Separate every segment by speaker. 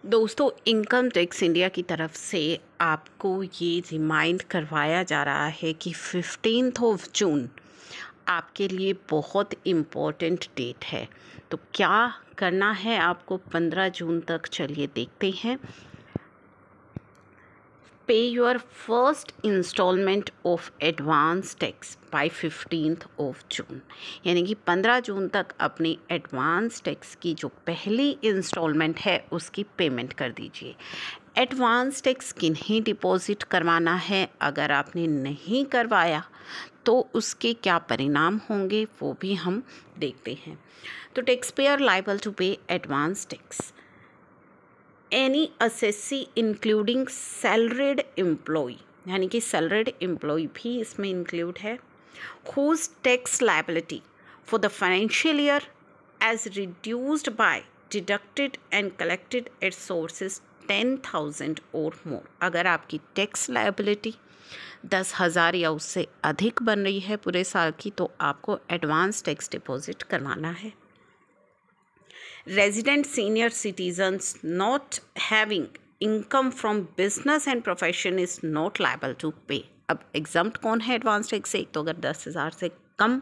Speaker 1: दोस्तों, income tax India की तरफ से आपको ये रिमाइंड करवाया जा रहा है कि 15 जून आपके लिए बहुत इम्पोर्टेंट डेट है। तो क्या करना है आपको 15 जून तक, चलिए देखते हैं। Pay your first instalment of advance tax by 15 June, यानी कि 15 जून तक अपनी एडवांस टैक्स की जो पहली इंस्टॉलमेंट है उसकी पेमेंट कर दीजिए। एडवांस टैक्स किन्हीं डिपॉजिट करवाना है, अगर आपने नहीं करवाया तो उसके क्या परिणाम होंगे वो भी हम देखते हैं। तो tax payer liable to pay advance tax any assessee including salaried employ, यानी कि सैलरीड एम्प्लॉय भी इसमें इंक्लूड है, whose tax liability for the financial year as reduced by deducted and collected at sources 10,000 or more। अगर आपकी tax liability 10,000 या उससे अधिक बन रही है पूरे साल की, तो आपको एडवांस टैक्स डिपॉजिट करवाना है। Resident senior citizens not having income from business and profession is not liable to pay। अब एग्जम्प्ट कौन है एडवांस टैक्स से? तो अगर 10,000 से कम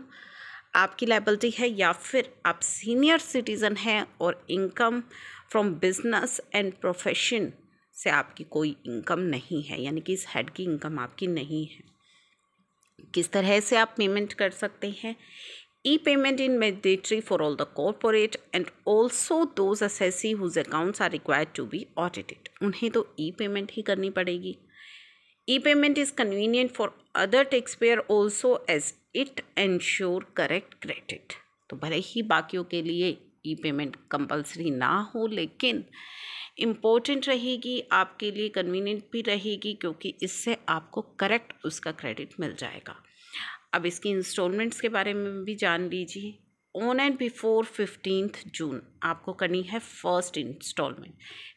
Speaker 1: आपकी लायबिलिटी है या फिर आप सीनियर सिटीज़न हैं और income from business and profession से आपकी कोई इनकम नहीं है, यानी कि इस हेड की इनकम आपकी नहीं है, किस तरह से आप पेमेंट कर सकते हैं? E-payment is mandatory for all the corporate and also those assessee whose accounts are required to be audited। उन्हें तो E-payment ही करनी पड़ेगी। E-payment is convenient for other taxpayer also as it ensure correct credit। तो भले ही बाकियों के लिए E-payment compulsory ना हो, लेकिन इम्पोर्टेंट रहेगी, आपके लिए कन्वीनियंट भी रहेगी, क्योंकि इससे आपको करेक्ट उसका क्रेडिट मिल जाएगा। अब इसकी इंस्टॉलमेंट्स के बारे में भी जान लीजिए। ऑन एंड बिफोर 15 जून आपको करनी है first instalment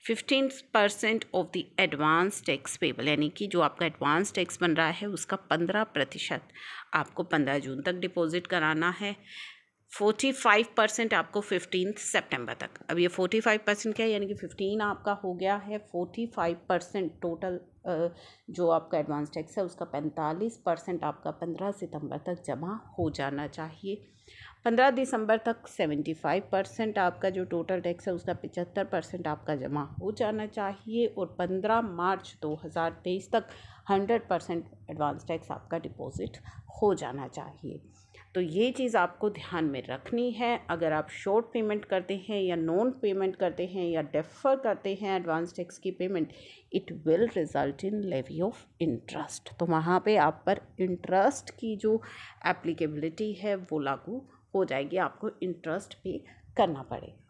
Speaker 1: 15% of the advance tax payable, यानी कि जो आपका एडवांस टैक्स बन रहा है उसका 15% आपको 15 जून तक डिपॉजिट कराना है। 45% आपको 15 सितंबर तक। अब ये 45% क्या है, यानी कि 15 आपका हो गया है, 45% टोटल जो आपका एडवांस टैक्स है उसका 45% आपका 15 सितंबर तक जमा हो जाना चाहिए। 15 दिसंबर तक 75% आपका जो टोटल टैक्स है उसका 75% आपका जमा हो जाना चाहिए, और 15 मार्च 2023 तक 100% एडवांस टैक्स आपका डिपॉजिट हो जाना चाहिए। तो ये चीज़ आपको ध्यान में रखनी है। अगर आप शॉर्ट पेमेंट करते हैं या नॉन पेमेंट करते हैं या डेफर करते हैं एडवांस टैक्स की payment, it will result in levy of interest. तो वहाँ पे आप पर इंटरेस्ट की जो एप्लीकेबिलिटी है वो लागू हो जाएगी, आपको इंटरेस्ट पे करना पड़ेगा।